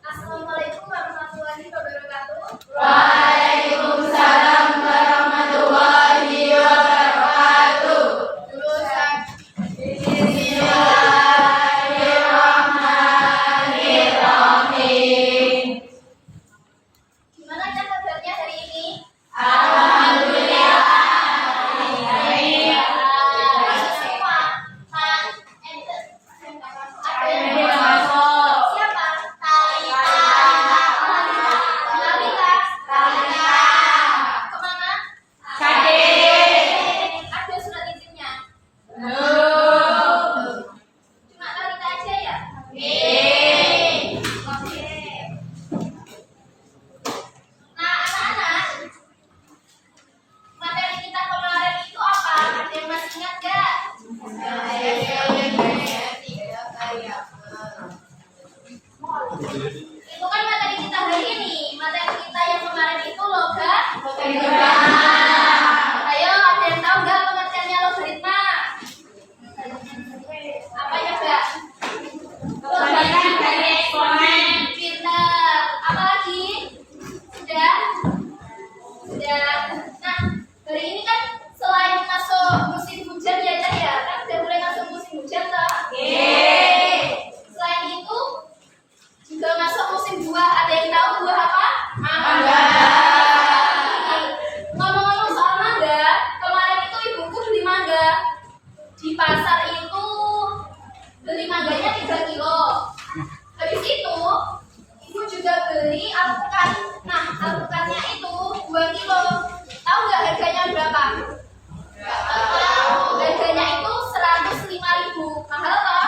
Assalamualaikum warahmatullahi wabarakatuh. Waalaikumsalam warahmatullahi wabarakatuh. Jurusan Bismillahirrahmanirrahim. gimana kabarnya hari ini? Alhamdulillah. Semua ada yang Yang masuk. masuk. Siapa? Talita. Kemana? Ada surat izinnya. Cuma Talita aja ya? Oke. Nah, anak-anak, materi kita kemarin itu apa? Ada yang masih ingat gak? Itu kan materi kita hari ini. Materi kita yang kemarin itu logam. Ayo, ada yang tahu nggak pengertiannya logaritma? Apa ya, Mbak? Kebalikan dari eksponen. Pintar. Apa lagi? Sudah? Sudah. Nah, hari ini kan selain masuk musim hujan ya, Cah, ya? Kan udah mulai masuk musim hujan, toh? Selain itu, juga masuk musim buah. Ada yang tahu buah apa? Ngomong-ngomong soal mangga, kemarin itu ibuku beli mangga. Di pasar itu beli mangganya 3 kilo. Habis itu, ibu juga beli alpukat. Nah, alpukatnya itu 2 kilo. Tahu nggak harganya berapa? Harganya itu 105.000. Mahal toh?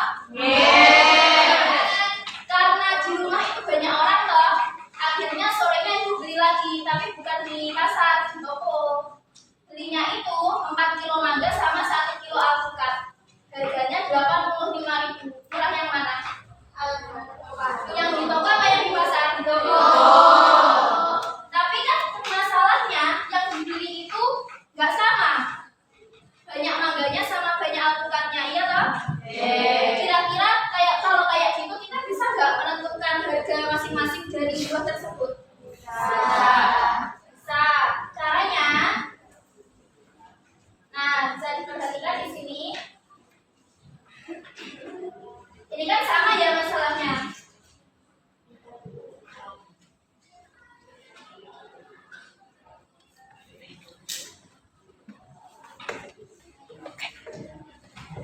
Karena di rumah itu banyak orang toh, akhirnya sorenya ibu beli lagi, tapi bukan di pasar, di toko. Belinya itu 4 kilo mangga sama 1 kilo alpukat. Harganya 85.000. Murah yang mana? Yang di toko apa yang di pasar? Di toko. Tapi kan masalahnya yang dibeli itu nggak sama. Banyak mangganya sama banyak alpukatnya, iya toh? Kira-kira kalau kayak gitu kita bisa nggak menentukan harga masing-masing dari buah tersebut? Bisa. Caranya, nah bisa diperhatikan di sini. Ini kan sama ya masalahnya.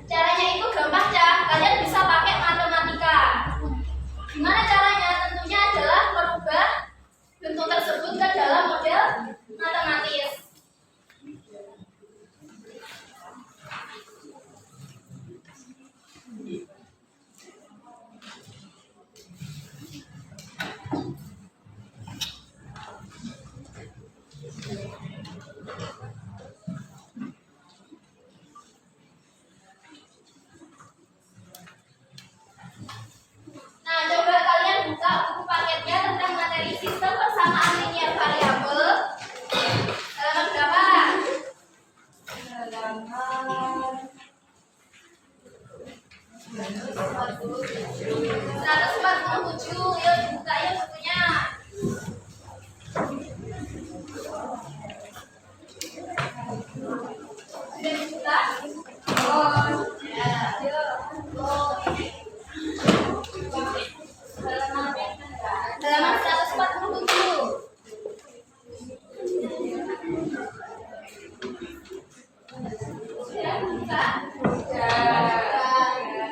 Caranya itu gampang, Cah. Kalian bisa pakai matematika. Gimana caranya? Tentunya adalah merubah bentuk tersebut ke dalam model matematis. Nah, coba kalian buka buku paketnya tentang materi sistem persamaan linear variabel. Halaman berapa? 147. Yuk dibuka yuk bukunya. Sudah dibuka? Ya. Halaman 147. Sudah buka? Sudah?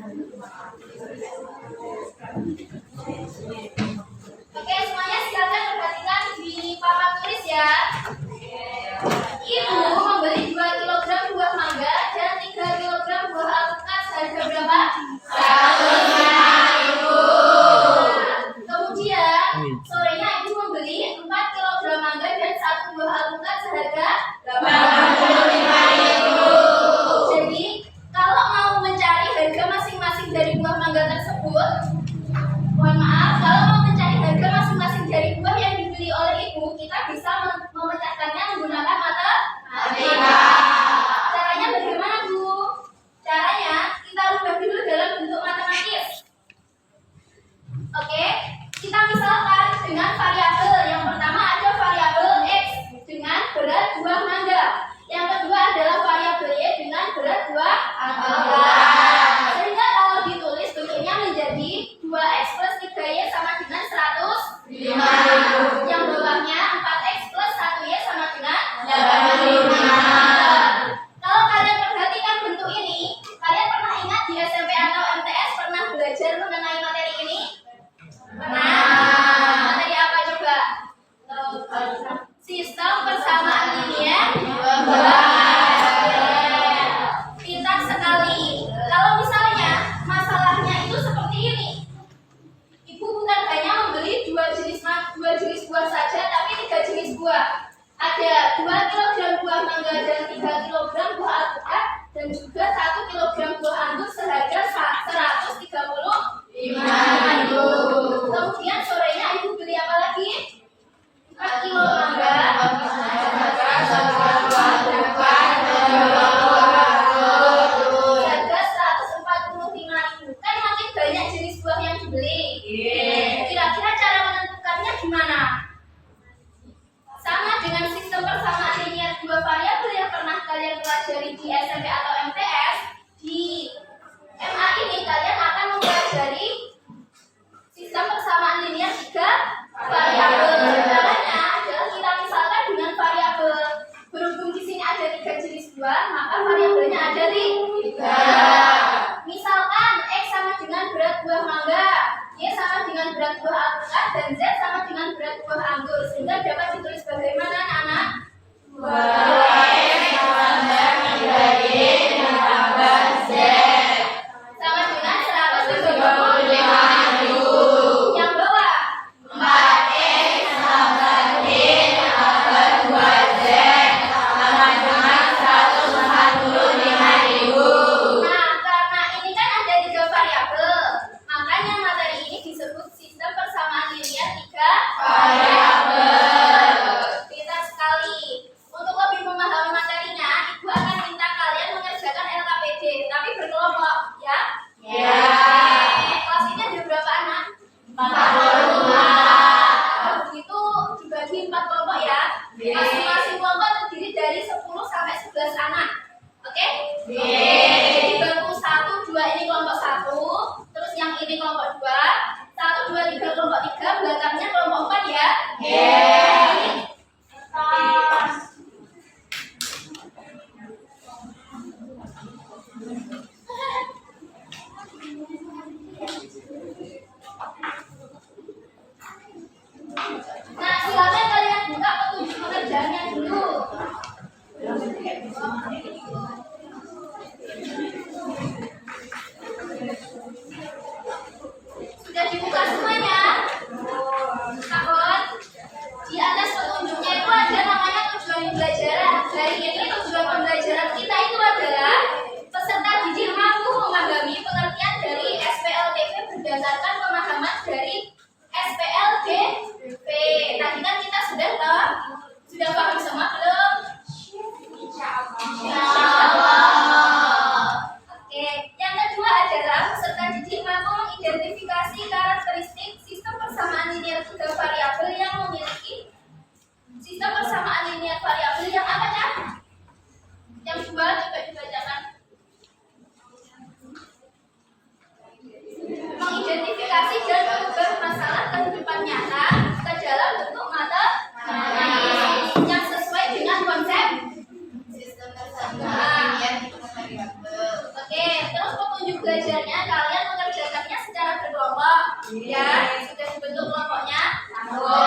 Oke, semuanya silakan perhatikan di papan tulis ya. Ibu membeli 2 kilogram buah mangga dan 3 kilogram buah alpukat seharga berapa? 105.000. Kemudian sorenya ibu membeli 4 kilogram mangga dan 1 buah alpukat seharga 85.000. Jadi kalau mau mencari harga masing-masing dari buah mangga tersebut, mohon maaf, kalau mau mencari harga masing-masing dari buah yang dibeli oleh ibu, kita bisa memecahkannya menggunakan matematika. Caranya bagaimana, Bu? Caranya kita rubah dulu dalam bentuk matematis. Oke, kita misalkan dengan variabel. Yang pertama ada variabel X dengan berat buah mangga. Yang kedua adalah variabel Y dengan berat buah alpukat. Sehingga kalau ditulis bentuknya menjadi 2X plus 3Y sama dengan 105.000. Yang bawahnya 4X plus 1Y sama dengan 85. Kalau kalian perhatikan bentuk ini, kalian pernah ingat di SMP atau MTS pernah belajar mengenai materi ini? Pernah. Materi apa coba? Sistem persamaan linear. Pintar sekali. Kalau misalnya masalahnya itu seperti ini, ibu bukan hanya membeli dua jenis buah saja, tapi 3 jenis buah. Ada 2 kilogram buah mangga dan 3 kilogram buah alpukat, dan juga 1 kilogram buah anggur seharga 135.000. Kemudian sorenya ibu beli apa lagi? 4 kilo mangga. Harga 145.000. Kan makin banyak jenis buah yang dibeli. Kira-kira cara menentukannya gimana? Sama dengan sistem persamaan linear 2 variabel yang pernah kalian pelajari di SMP atau MTS, di MA ini kalian akan mempelajari sistem persamaan linear 3 variabel. Caranya adalah kita misalkan dengan variabel berhubung di sini ada 3 jenis buah, maka variabelnya ada 3. Misalkan X sama dengan berat buah mangga, Y sama dengan berat buah alpukat, dan Z sama dengan berat buah anggur. Sehingga dapat ditulis bagaimana, anak-anak? 2X tambah 3Y tambah Z Sama dengan 135.000. Yang bawah 4X tambah Y tambah 2Z sama dengan 145.000. Nah, karena ini kan ada 3 variabel, makanya materi ini disebut sistem persamaan linear 3 variabel. Pintar sekali. Untuk lebih memahami materinya, ibu akan minta kalian mengerjakan LKPD, tapi berkelompok, ya? Ya. Kelas ini ada berapa anak? 45. Kalau begitu dibagi 4 kelompok ya. Oke. Masing-masing kelompok terdiri dari 10 sampai 11 anak. Oke? Oke. Jadi bangku 1, 2 ini kelompok 1, terus yang ini kelompok 2, 1, 2, 3 kelompok 3, belakangnya kelompok 4 ya. Nah, silakan kalian buka petunjuk pengerjaannya dulu. Sudah dibuka semuanya? Takut? Di atas petunjuknya itu ada namanya tujuan pembelajaran. Hari ini tujuan pembelajaran kita itu adalah peserta didik mampu memahami pengertian dari SPLDP berdasarkan pemahaman dari SPLDP. Tadi kan kita sudah paham semua belum? Insyaallah. Oke, yang kedua adalah peserta didik mampu mengidentifikasi karakteristik sistem persamaan linear 3 variabel yang memiliki sistem persamaan linear variabel yang apa ya? Yang dua coba dibacakan. Mengidentifikasi dan mengubah masalah kehidupan nyata ke dalam bentuk matematis yang sesuai dengan konsep sistem persamaan linear 3 variabel. Oke, terus petunjuk belajarnya kalian mengerjakannya secara berkelompok. Ya, sudah dibentuk kelompoknya. Oke.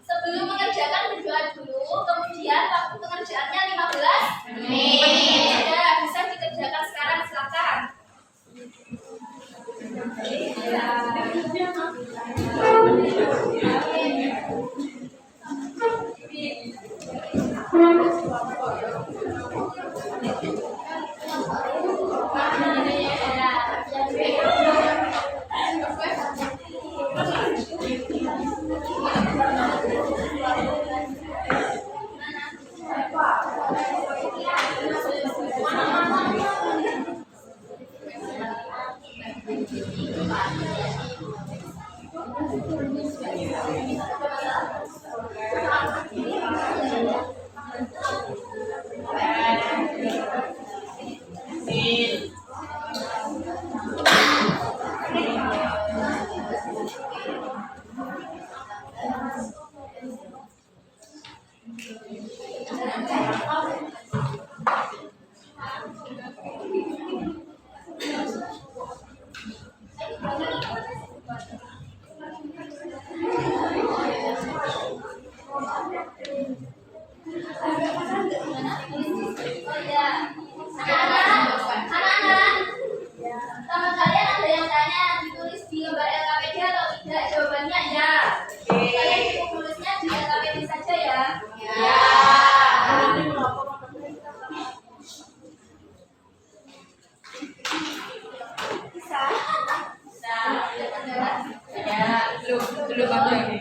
Sebelum mengerjakan berdoa dulu, kemudian waktu pengerjaannya 15 menit. Sudah bisa dikerjakan sekarang, silakan. Teman kalian ada yang tanya ditulis di lembar LKPD atau tidak? Jawabannya ya. Kalian cukup tulisnya di LKPD saja ya. Bisa? Belum ada ini.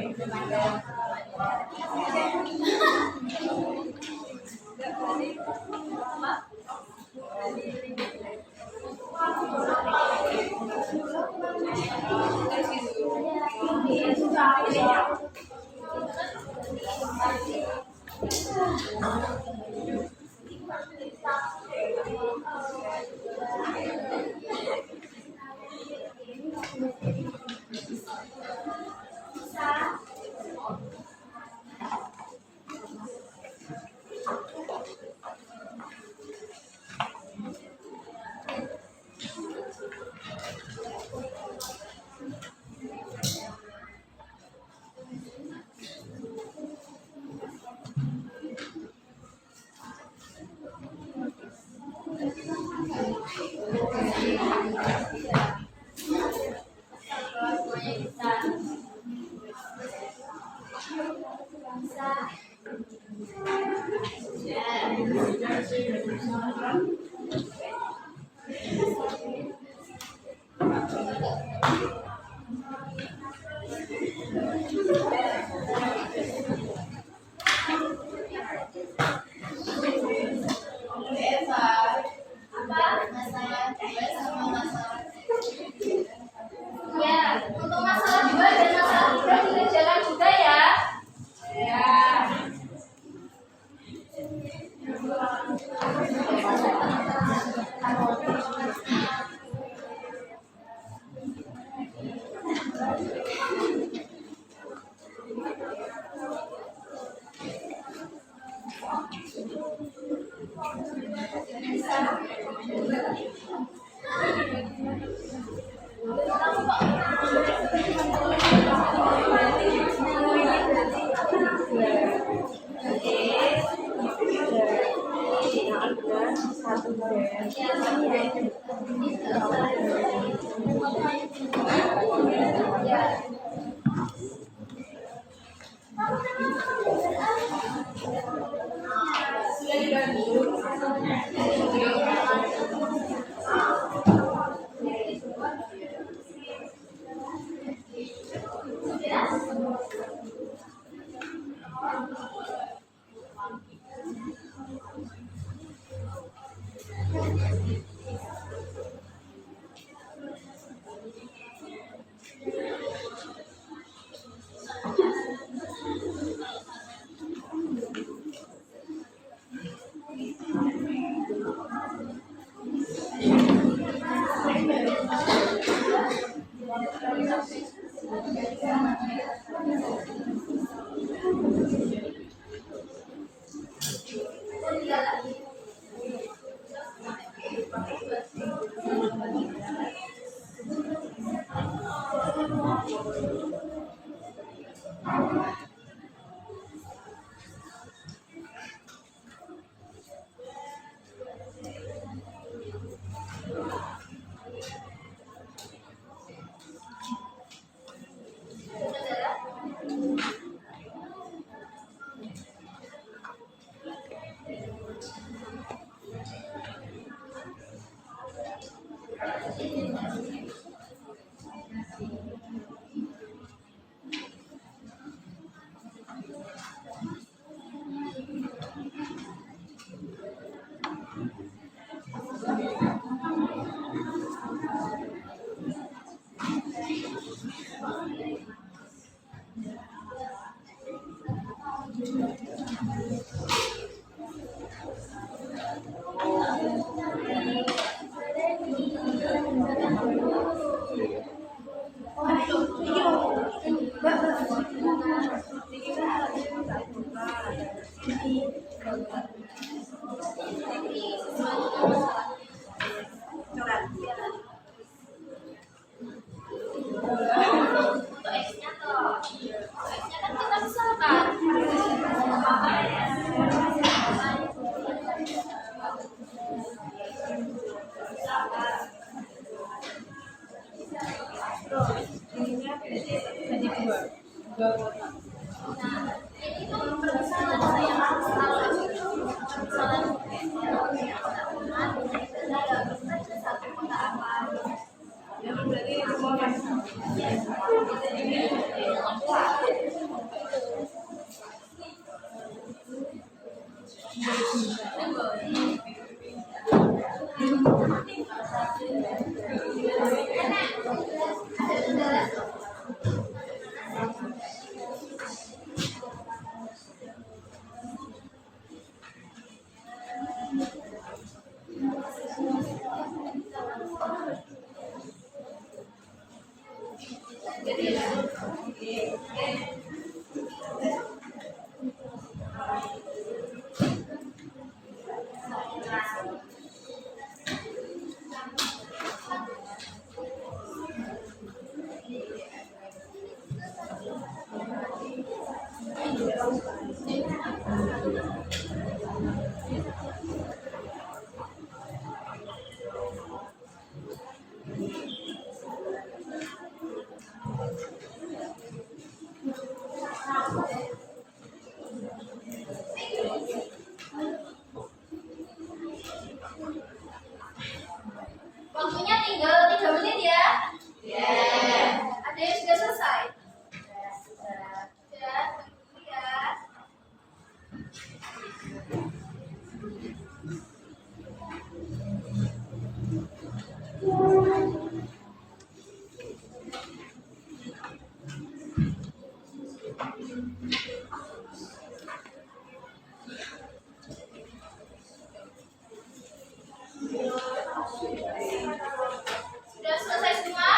Untuk X-nya toh. X-nya kan kita pisahkan. Nah, ini tuh permisalan saya harus tahu permisalan satu kota apa. Waktunya tinggal 3 menit ya. Ada yang sudah selesai? Sudah. Ya. Sudah selesai semua?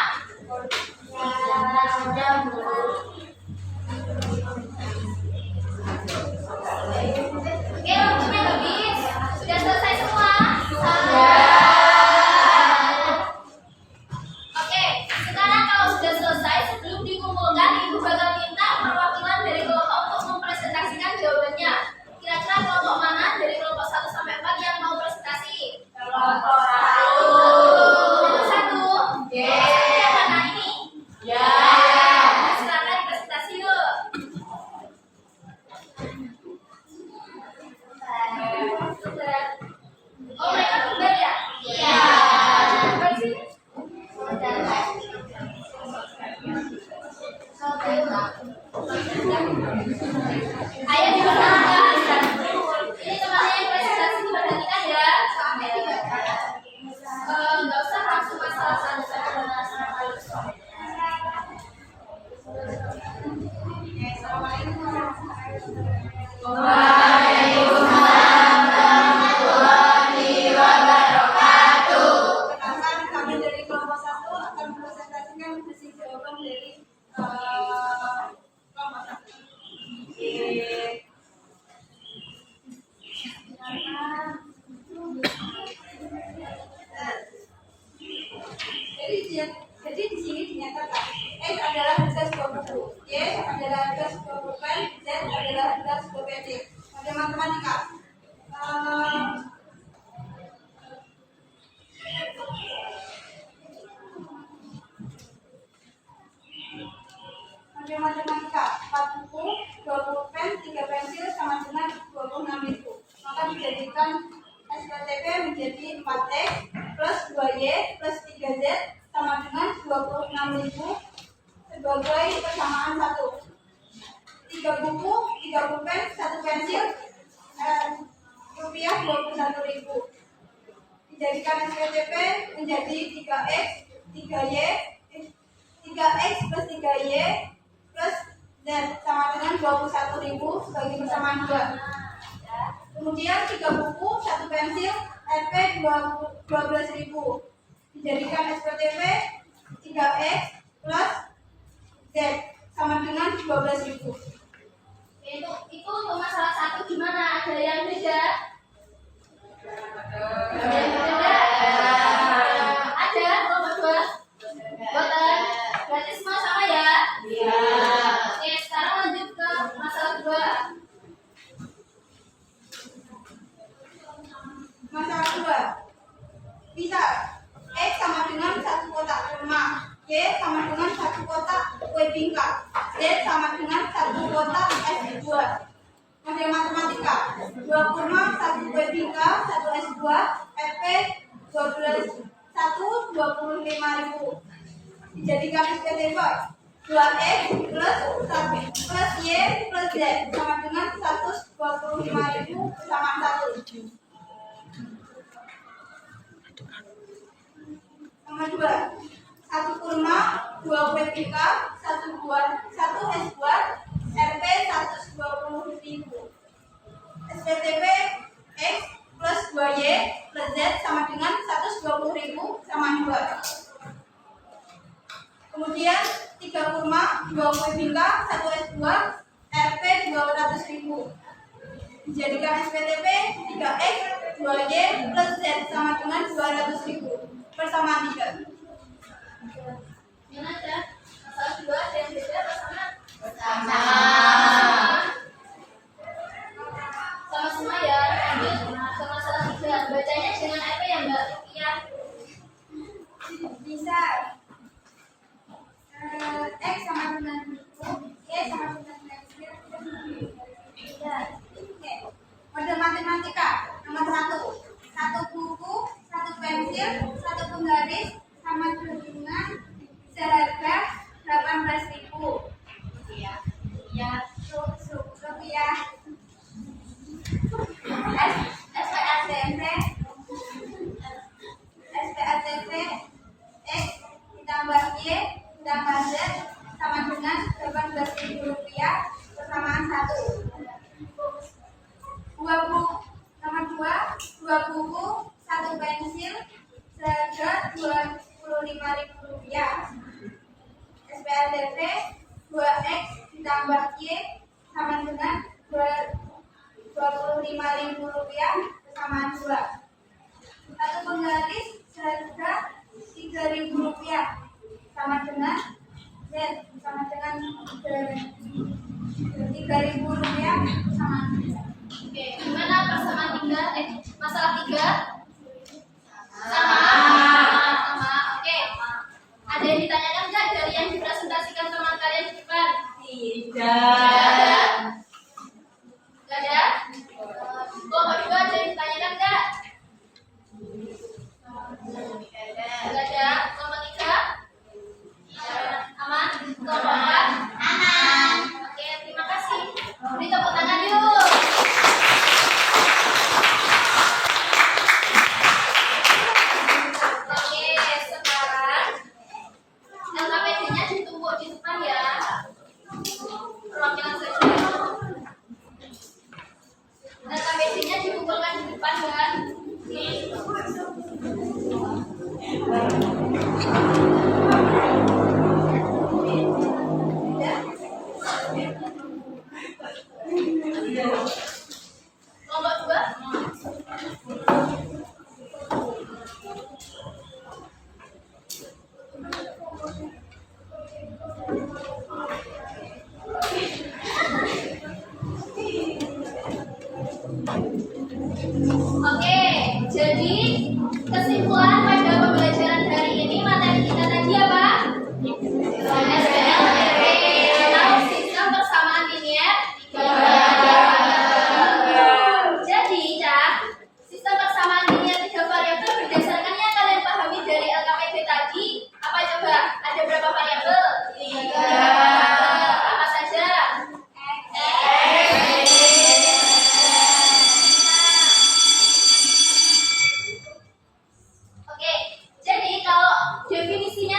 Sudah, Bu. Oke, waktunya habis. Sudah selesai semua? Oke, sekarang kalau sudah selesai, sebelum dikumpulkan, Ibu bakal minta perwakilan dari kelompok untuk mempresentasikan jawabannya. Kira-kira kelompok mana dari kelompok 1 sampai 4 yang mau presentasi? Kelompok 1. Yang mana ini? Silakan presentasi yuk. Oh, mereka kembar ya? Iya. Kembar sini? Ayo diperkenalkan. Ini temannya yang presentasi diperhatikan ya. Nggak usah langsung masalah satu-satu. Perkenalkan, kami dari kelompok 1 akan mempresentasikan hasil jawaban dari kelompok 1. Jadi di sini dinyatakan X adalah harga sebuah buku, Y adalah harga sebuah pulpen, Z adalah harga sebuah pensil. Pada matematika, pada matematika 4 buku, 2 pulpen, 3 pensil sama dengan 26.000. Maka dijadikan SPTP menjadi 4X plus 2Y plus 3Z sama dengan 26.000 sebagai persamaan 1. 3 buku, 3 pulpen, 1 pensil, rupiah 21.000. Dijadikan SPTP menjadi 3X, 3Y, 3X plus 3Y plus Z sama dengan 21.000 sebagai persamaan 2. Kemudian 3 buku, 1 pensil, RP 12.000. Dijadikan SPTP 3X plus Z sama dengan 12.000. Itu untuk masalah 1 gimana? Ada yang beda? Ada kelompok 2? Boten? Berarti semua sama ya? Iya. Oke, sekarang lanjut ke masalah 2. Masalah 2. Bisa X sama dengan 1 kotak kurma, Y sama dengan 1 kotak kue bingka, Z sama dengan 1 kotak es buah. Model matematika 2 kurma, 1 kue bingka, 1 es buah, RP 25.000. Dijadikan SPTP 2X plus 1 plus Y plus Z sama dengan 125.000 sama 1. Nomor 2, 1 kurma, 2 kue bingka, 1 es buah, RP 120.000. SPTP X plus 2Y plus Z sama dengan 120.000 sama 2. Kemudian 3 kurma, 2 kue bingka, 1 es buah, RP 200.000. Dijadikan SPTP 3X 2Y plus Z sama dengan 200.000. Persamaan 3. Yang ada masalah 2 ada yang beda apa sama? Sama. Sama semua ya. Lanjut ke masalah 3. Bacanya dengan apa ya Mbak Rupiah? Bisa X sama dengan buku, Y sama dengan pensil. Oke. Model matematika nomor 1. 1 buku, 1 pensil, 1 penggaris sama dengan seharga 18.000. Iya. Rupiah. SPATP X ditambah Y ditambah Z sama dengan 18.000 rupiah persamaan 1. 2 buku, nomor 2 buku, 1 pensil seharga 25.000 rupiah. SPATP 2X ditambah Y sama dengan 25.000 rupiah persamaan 2. 1 penggaris seharga 3.000 rupiah sama dengan Z sama dengan 3.000 rupiah persamaan 3. Oke, gimana persamaan 3? Masalah 3? Sama. Oke. Ada yang ditanyakan nggak dari yang dipresentasikan teman kalian di depan? Tidak. Nggak ada? Kelompok 2 ada yang ditanyakan nggak? Nggak ada. Kelompok 3? Aman? Kelompok 4? Aman. Oke, terima kasih. Beri tepuk tangan yuk. Oke, sekarang LKPD-nya ditumpuk di depan ya. Ruang yang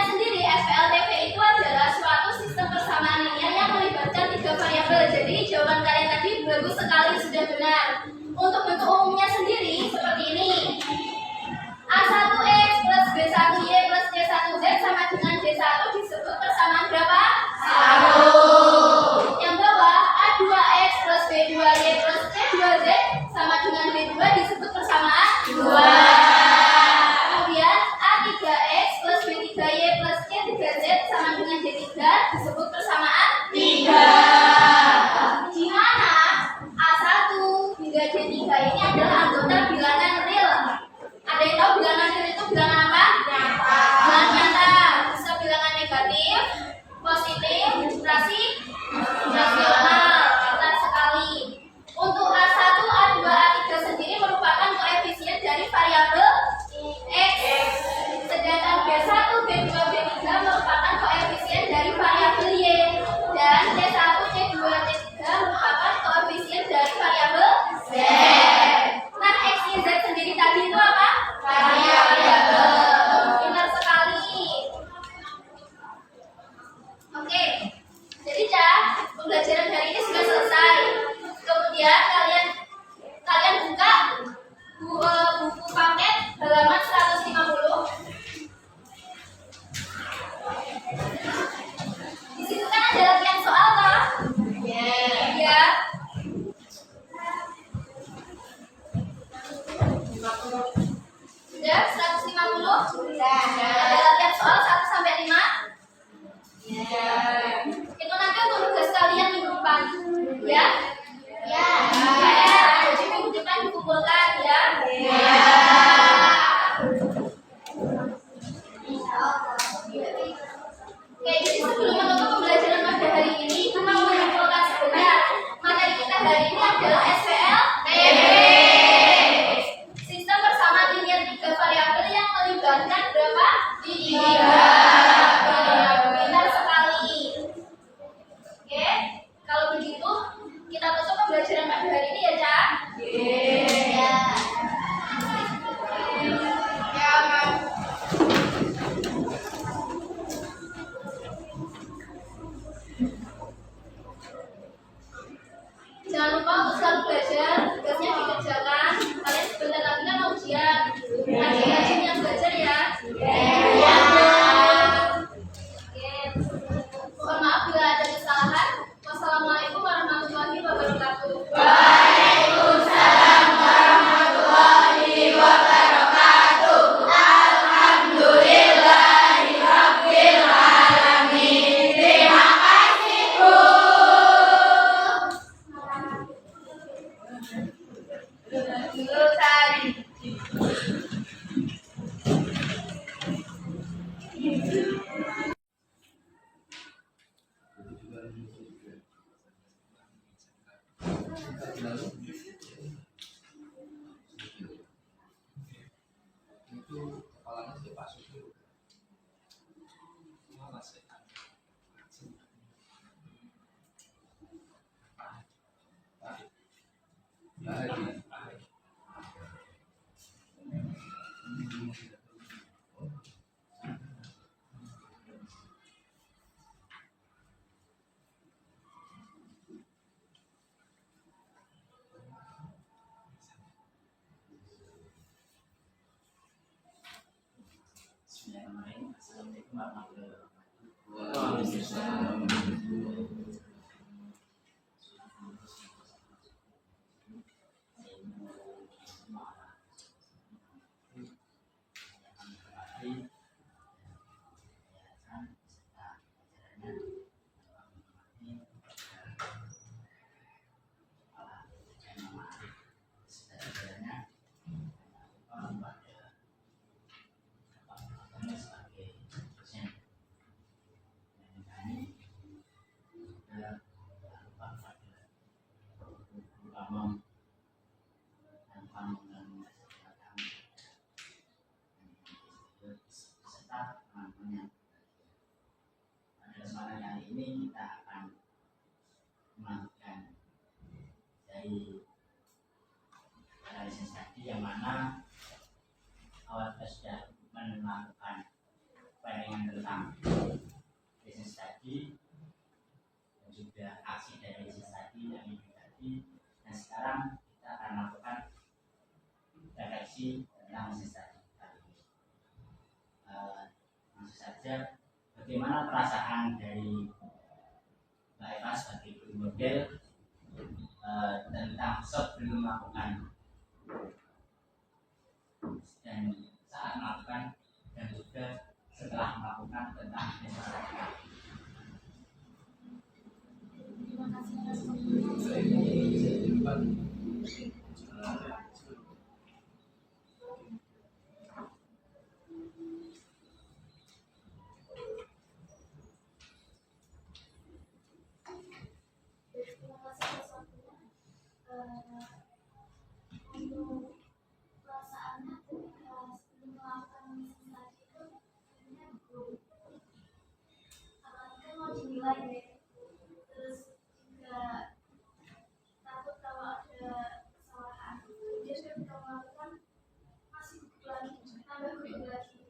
sendiri, SPLTV itu adalah suatu sistem persamaan linear yang melibatkan 3 variabel. Jadi jawaban kalian tadi bagus sekali, sudah benar. Untuk bentuk umumnya sendiri seperti ini. A1X plus B1Y plus C1Z sama dengan D1 disebut persamaan berapa? 1. Yang bawah A2X plus B2Y plus C2Z sama dengan D2 disebut persamaan 2. Kemudian A3X plus B3Y plus C3Z sama dengan D3 disebut persamaan 3. Di mana A1 hingga D3 ini adalah anggota bilangan real. Ada yang tahu bilangan real itu bilangan apa? Nyata. Bilangan nyata. Bisa bilangan negatif, positif, rasional. Pintar sekali. Untuk A1, A2, A3 sendiri merupakan koefisien dari variabel X. Sedangkan B1, B2, B3 merupakan koefisien dari variabel Y. Dan C1, C2, C3 merupakan koefisien dari variabel Z. Nah, X, Y, Z sendiri tadi itu apa? Variabel. Pintar sekali. Oke. Jadi pembelajaran hari ini sudah selesai. Kemudian kalian buka buku paket halaman 150. Di situ kan ada latihan soal toh? Ya. Sudah 150? Sudah. Ada latihan soal 1 sampai 5? Itu nanti untuk tugas kalian minggu depan. Ya? Ya. Jadi minggu depan dikumpulkan ya. Oke, jadi sebelum menutup pembelajaran pada hari ini, kita mau menyimpulkan sebenarnya materi kita hari ini adalah SPLTV. Sistem persamaan linear 3 variabel yang melibatkan berapa? 3. Benar sekali. Oke, kalau begitu kita tutup pembelajaran pada hari ini ya, Cak. Jangan lupa untuk selalu belajar, tugasnya dikerjakan. Kalian sebentar lagi kan mau ujian. Rajin-rajin yang belajar ya. Oke. Mohon maaf bila ada kesalahan. Wassalamualaikum warahmatullahi wabarakatuh. Waalaikumsalam warahmatullahi wabarakatuh. Alhamdulillahirabbil alamin. Terima kasih, Bu. Dulu tadi. Itu kepalanya si Pak Susi. Assalamualaikum warahmatullahi wabarakatuh. Waalaikumsalam. Pada kesempatan kali ini kita akan melanjutkan dari analisis tadi, yang mana awal kita sudah melakukan penjaringan tentang business study dan juga aksi dari business study yang tadi. Dan sekarang kita akan melakukan refleksi tentang business study kali ini. Langsung saja, bagaimana perasaan dari Mbak Eva sebagai role model tentang sebelum melakukan dan saat melakukan dan juga setelah melakukan tentang business study. Terima kasih atas waktunya. Terima kasih atas waktunya. Untuk perasaannya ketika sebelum melakukan misi tadi itu sebenarnya belum, apalagi kan mau dinilai deh. Terus juga takut kalau ada kesalahan, kemudian ketika melakukan masih gugup lagi, tambah gugup lagi.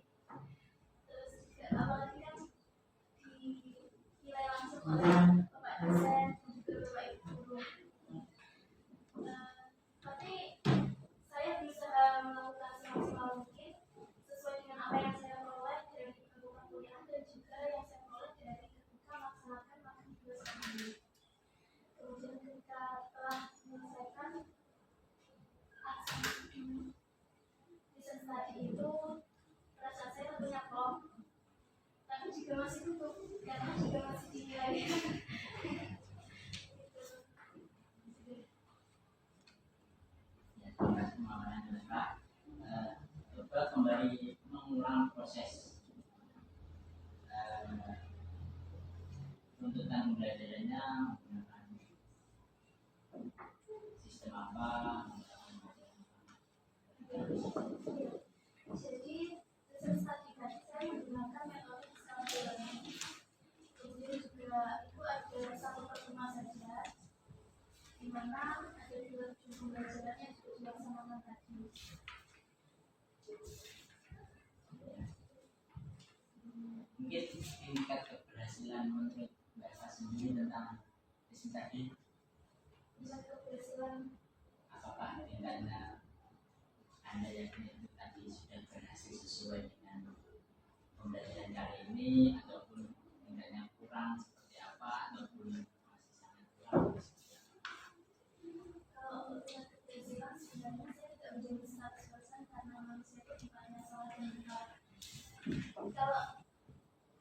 Terus juga apalagi kan dinilai langsung oleh Bapak dosen dan juga Bapak Ibu guru. Tapi saya berusaha melakukan semaksimal mungkin sesuai dengan apa yang saya peroleh dari kebutuhan kuliah dan juga yang saya peroleh dari ketika melaksanakan makan tugas sendiri. Kemudian ketika telah menyelesaikan aksi business tadi itu, perasaan saya tentunya plong, tapi juga masih tutup karena juga masih dinilai. Ya, terima kasih pemaparannya Pak. Coba kembali mengulang proses tuntutan pembelajarannya menggunakan sistem apa? Jadi business tadi tadi saya menggunakan metode self learning. Kemudian juga itu ada 1/5 saja, di mana ada 2 pembelajaran yang sudah dilaksanakan tadi. Mungkin tingkat keberhasilan menurut Mbak Eva sendiri tentang bisnis tadi, Bisa keberhasilan apakah tingkatnya Anda yakin itu tadi sudah berhasil sesuai dengan pembelajaran kali ini, ataupun tingkatnya kurang seperti apa, ataupun masih sangat kurang seperti apa? kalau untuk tingkat keberhasilan sebenarnya saya tidak menjadi 100% karena manusia itu bukan hanya salah dan benar. Kalau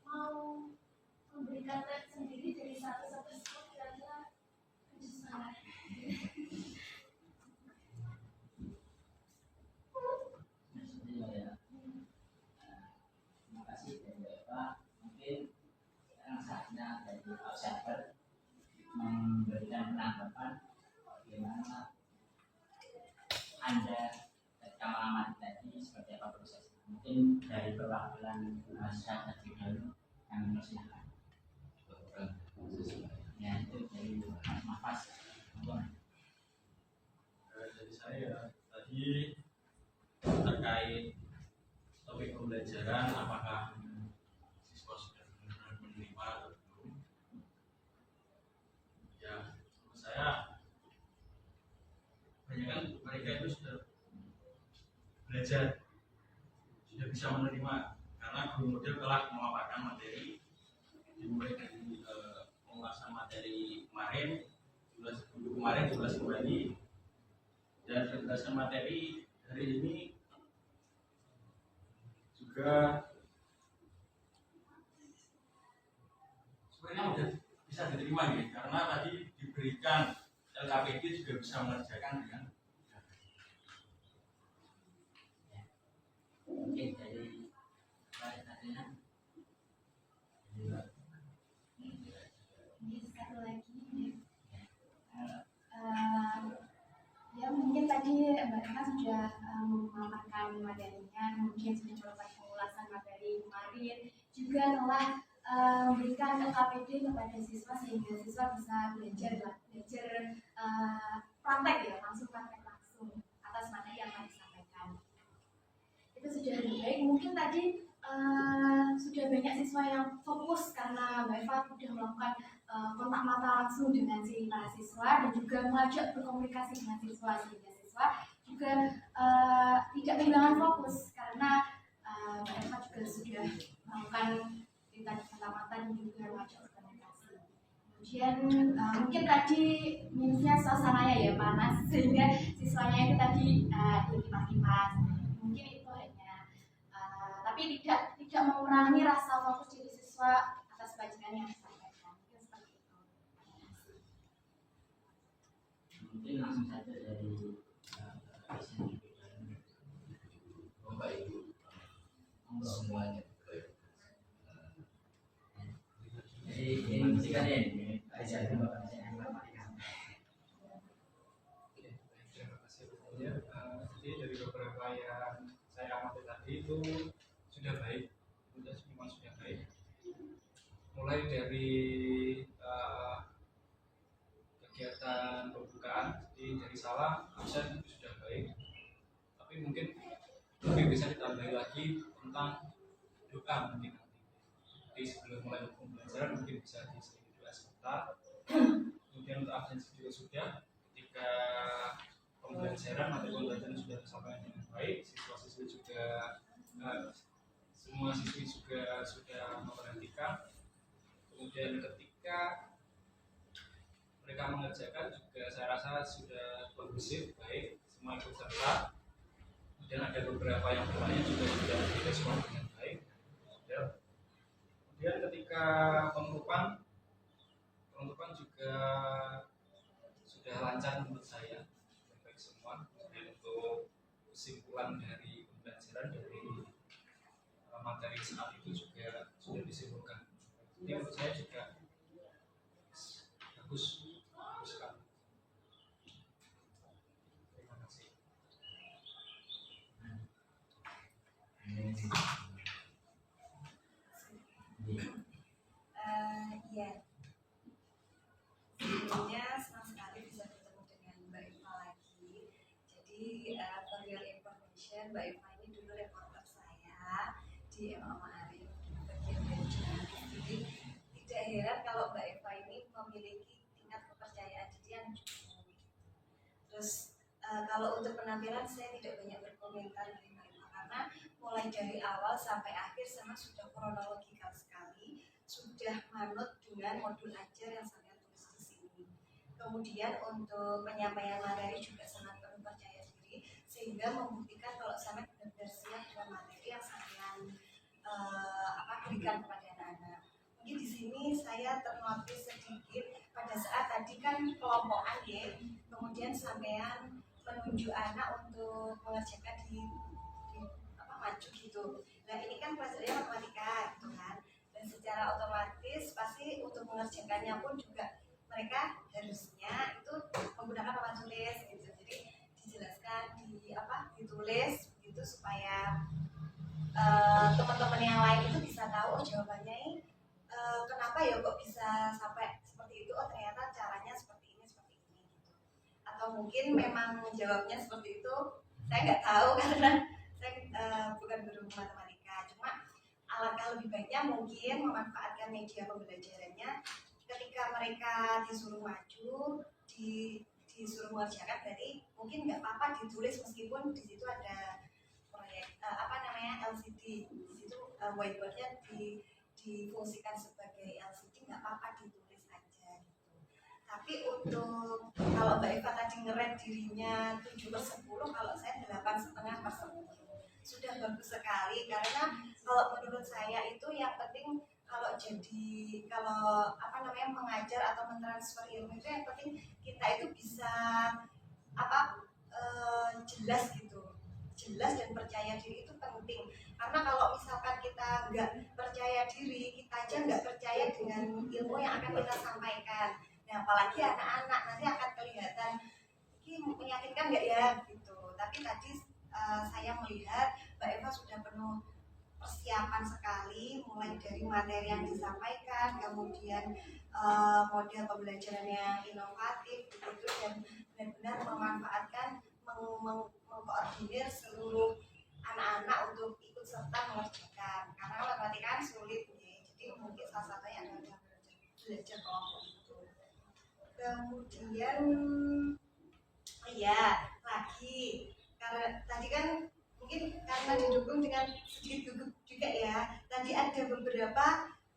mau memberikan rate sendiri dari 1 sampai 10 kira-kira 7,5. Maksudnya ya, terima kasih dari Mbak Eva. Mungkin sekarang saatnya dari observer memberikan penanggapan bagaimana Anda ketika mengamati tadi seperti apa prosesnya. Mungkin dari perwakilan masyarakat dulu yang mempersilahkan. Ya, itu dari Mas Mafas. Dari saya tadi terkait topik pembelajaran, apakah siswa sudah benar-benar menerima atau belum? Ya, menurut saya kebanyakan mereka itu sudah belajar, sudah bisa menerima, karena guru model telah memaparkan materi dimulai dari pembahasan materi kemarin, minggu kemarin jelas kembali, dan berdasarkan materi hari ini juga sebenarnya sudah bisa diterima nih, karena tadi diberikan LKPD juga bisa mengerjakan dengan mungkin dari Pak Adriana. Ini satu lagi. Ya mungkin tadi Mbak Eva sudah memaparkan materinya, kemudian sudah melakukan pengulasan materi kemarin, juga telah memberikan LKPD kepada siswa sehingga siswa bisa belajar praktek ya, langsung praktek langsung atas materi yang telah disampaikan. Itu sudah lebih baik. Mungkin tadi sudah banyak siswa yang fokus karena Mbak Eva sudah melakukan kontak mata langsung dengan si mahasiswa dan juga mengajak berkomunikasi dengan siswa sehingga siswa juga tidak kehilangan fokus karena Mbak Eva juga sudah melakukan tadi kontak mata dan juga mengajak berkomunikasi. Kemudian mungkin tadi minusnya suasananya ya panas sehingga siswanya itu tadi kipas-kipas. Mungkin itu hanya tapi tidak mengurangi rasa fokus dari siswa atas pelajaran yang disampaikan. Mungkin seperti itu. Mungkin langsung saja dari Bapak Ibu Monggo. semuanya. Jadi ini kan ini ajaran Bapak saya Terima kasih sebetulnya. Jadi dari beberapa yang saya amati tadi itu sudah baik, memang sudah baik. Mulai dari kegiatan pembukaan, jadi dari salah absen itu sudah baik. Tapi mungkin lebih bisa ditambahi lagi tentang doa mungkin nanti. Jadi sebelum mulai pembelajaran mungkin bisa diselingi doa sebentar. Kemudian untuk absensi juga sudah. Ketika pembelajaran materi pembelajaran sudah disampaikan dengan baik, siswa-siswi juga semua siswi juga sudah memperhatikan. Kemudian ketika mereka mengerjakan juga saya rasa sudah kondusif, baik, semua ikut serta. Kemudian ada beberapa yang bertanya juga sudah direspon dengan baik. Kemudian ketika penutupan juga sudah lancar menurut saya, baik semua. Kemudian untuk kesimpulan dari pembelajaran dari materi saat itu juga sudah disimpulkan. Jadi menurut saya juga bagus sekali. Terima kasih. Iya, sebelumnya senang sekali bisa bertemu dengan Mbak Eva lagi. Jadi for your information, Mbak Eva ini dulu reporter saya di Mama Arif bagian dari jurnalis. Jadi tidak heran kalau Mbak Eva ini memiliki tingkat kepercayaan diri yang cukup. Terus kalau untuk penampilan saya tidak banyak berkomentar dari Mbak Eva karena mulai dari awal sampai akhir sangat sudah kronologikal sekali, sudah manut dengan modul ajar yang saya tulis di sini. Kemudian untuk penyampaian materi juga sangat penuh percaya diri sehingga membuktikan kalau saya benar-benar siap dengan materi yang saya berikan kepada anak-anak. Mungkin di sini saya ternotis sedikit pada saat tadi kan kelompokan ya, kemudian sampean menunjuk anak untuk mengerjakan di maju gitu. Nah ini kan pelajarannya matematika gitu kan, dan secara otomatis pasti untuk mengerjakannya pun juga mereka harusnya itu menggunakan papan tulis gitu. Jadi dijelaskan ditulis begitu supaya teman-teman yang lain itu bisa tahu oh jawabannya ini kenapa ya kok bisa sampai seperti itu, oh ternyata caranya seperti ini gitu. Atau mungkin memang jawabnya seperti itu, saya nggak tahu karena saya bukan guru matematika. Cuma alangkah lebih baiknya mungkin memanfaatkan media pembelajarannya ketika mereka disuruh maju, disuruh mengerjakan, berarti mungkin nggak apa-apa ditulis meskipun di situ ada proyek LCD, di situ whiteboardnya difungsikan sebagai LCD, nggak apa-apa ditulis aja gitu. Tapi untuk kalau Mbak Eva tadi ngeret dirinya 7/10, kalau saya 8,5/10 sudah bagus sekali, karena kalau menurut saya itu yang penting kalau mengajar atau mentransfer ilmu itu yang penting kita itu bisa jelas dan percaya diri itu penting. Karena kalau misalkan kita nggak percaya diri, kita aja nggak percaya dengan ilmu yang akan kita sampaikan. Nah apalagi anak-anak nanti akan kelihatan ini meyakinkan nggak ya gitu. Tapi tadi saya melihat Mbak Eva sudah penuh persiapan sekali, mulai dari materi yang disampaikan, kemudian model pembelajaran yang inovatif begitu, dan benar-benar memanfaatkan mengkoordinir seluruh anak-anak untuk ikut ikut serta mengerjakan karena matematika kan sulit ya. Jadi mungkin salah satunya adalah belajar kelompok itu. Kemudian oh ya lagi karena tadi kan mungkin karena didukung dengan sedikit gugup juga ya. Tadi ada beberapa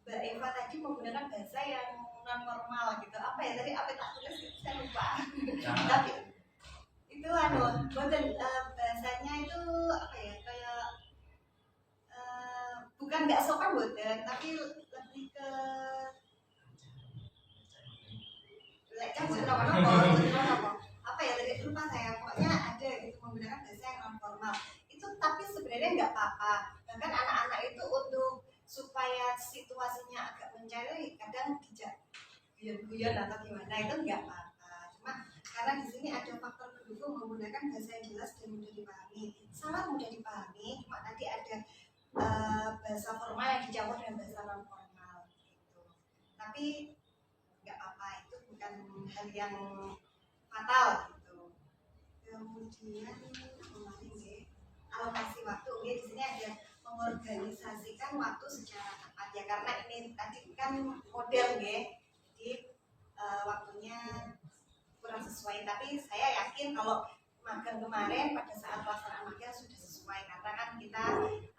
Mbak Eva tadi menggunakan bahasa yang non formal gitu. Apa ya tadi apa tak tulis saya lupa. Tapi itu bahasanya itu apa ya kayak bukan nggak sopan boten tapi lebih ke kan apa ya tadi lupa saya pokoknya ada gitu menggunakan bahasa yang non formal itu tapi sebenarnya nggak apa-apa bahkan anak-anak itu untuk supaya situasinya agak mencari kadang dijak guyon-guyon atau gimana itu nggak apa-apa cuma karena di sini ada faktor pendukung menggunakan bahasa yang jelas dan mudah dipahami sangat mudah dipahami cuma tadi ada bahasa formal yang dicampur dengan bahasa non formal gitu tapi nggak apa itu bukan hal yang fatal gitu kemudian kemarin ya alokasi waktu ya di sini ada mengorganisasikan waktu secara tepat ya karena ini tadi kan model ya jadi waktunya kurang sesuai tapi saya yakin kalau magang kemarin pada saat pelaksanaan magang sudah sesuai karena kan kita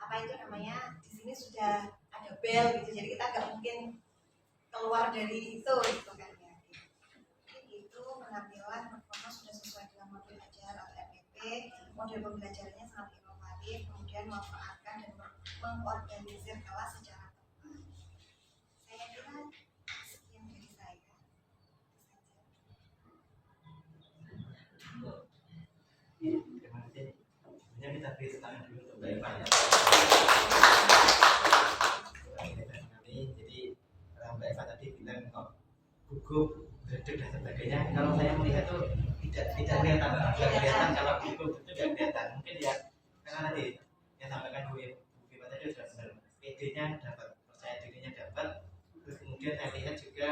apa itu namanya di sini sudah ada bel gitu jadi kita nggak mungkin keluar dari itu gitu kan ya itu penampilan performa sudah sesuai dengan model ajar atau RPP model pembelajarannya sangat inovatif kemudian memanfaatkan dan mengorganisir kelas secara tepat saya kira sekian dari saya. Terima kasih. Sebenarnya kita beri tangan dulu untuk Mbak Eva ya. Jadi Mbak Eva tadi bilang kok gugup, redek dan sebagainya. Kalau saya melihat tuh tidak kelihatan kalau gugup itu tidak kelihatan. Mungkin ya karena tadi yang sampaikan Bu Eva tadi sudah benar. PD-nya dapat, percaya dirinya dapat. Terus kemudian saya lihat juga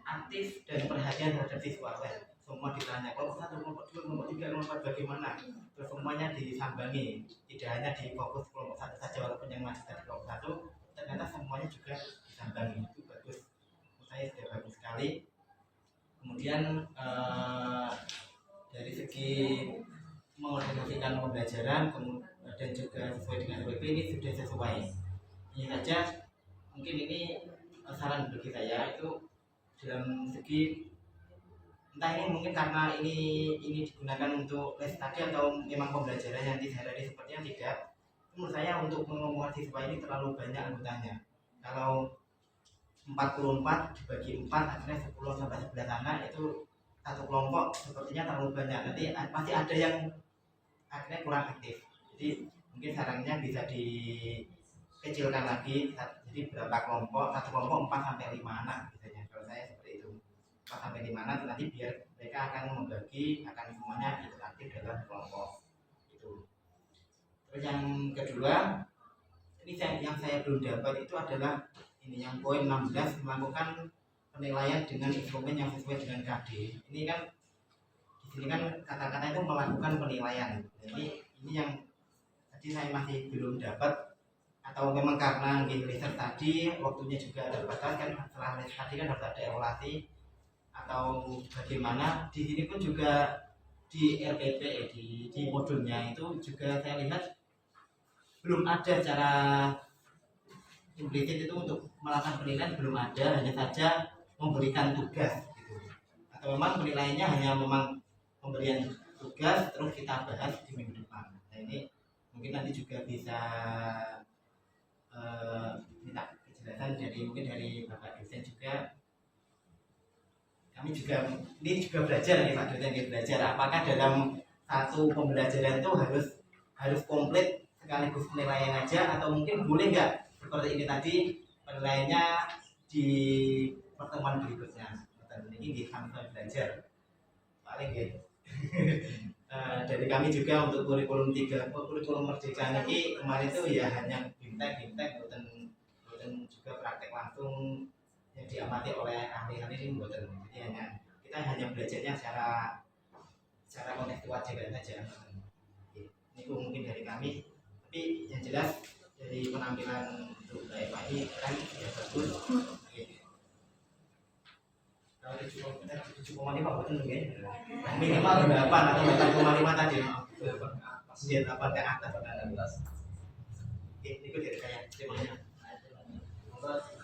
aktif dan perhatian terhadap siswa. Semua ditanya kelompok 1, kelompok 2, kelompok 3, kelompok bagaimana terus semuanya disambangi tidak hanya di fokus kelompok 1 saja walaupun yang masih dari kelompok 1 ternyata semuanya juga disambangi itu bagus menurut saya sudah bagus sekali kemudian dari segi mengorganisasikan pembelajaran dan juga sesuai dengan WP ini sudah sesuai ini saja mungkin ini saran bagi saya itu dalam segi entah ini mungkin karena ini digunakan untuk les tadi atau memang pembelajaran yang sehari-hari sepertinya tidak menurut saya untuk mengumpulkan siswa ini terlalu banyak anggotanya kalau 44 dibagi 4 akhirnya 10 sampai 11 anak itu satu kelompok sepertinya terlalu banyak nanti pasti ada yang akhirnya kurang aktif jadi mungkin sarannya bisa dikecilkan lagi jadi berapa kelompok satu kelompok 4 sampai 5 anak biasanya kalau saya seperti itu 4 sampai 5 anak nanti biar mereka akan membagi akan semuanya ikut aktif dalam kelompok itu. Terus yang kedua ini yang saya belum dapat itu adalah ini yang poin 16 melakukan penilaian dengan instrumen yang sesuai dengan KD. Ini kan di sini kan kata-kata itu melakukan penilaian. Jadi ini yang tadi saya masih belum dapat atau memang karena riset tadi waktunya juga terbatas kan setelah riset tadi kan harus ada evaluasi atau bagaimana di sini pun juga di RPP di modulnya itu juga saya lihat belum ada secara implisit itu untuk melakukan penilaian belum ada hanya saja memberikan tugas gitu atau memang penilaiannya hanya memang pemberian tugas terus kita bahas di minggu depan nah ini mungkin nanti juga bisa minta kejelasan dari mungkin dari Bapak dosen juga kami juga ini juga belajar nih Pak dosen ini belajar apakah dalam satu pembelajaran itu harus komplit sekaligus penilaian aja atau mungkin boleh nggak seperti ini tadi penilaiannya di pertemuan berikutnya dan ini kami belajar paling gitu dari kami juga untuk kurikulum 3 kurikulum merdeka ini kemarin itu ya hanya bimtek bukan juga praktek langsung yang diamati oleh ahli-ahli ini bukan jadi kita hanya belajarnya secara kontekstual saja ini mungkin dari kami tapi Tapi yang jelas dari penampilan untuk Mbak Eva ini kan ya bagus. Kalau 7,5 betul ya? Minimal 8 atau 8,5 tadi. 8 ke atas. Oke, itu dari saya. Terima kasih.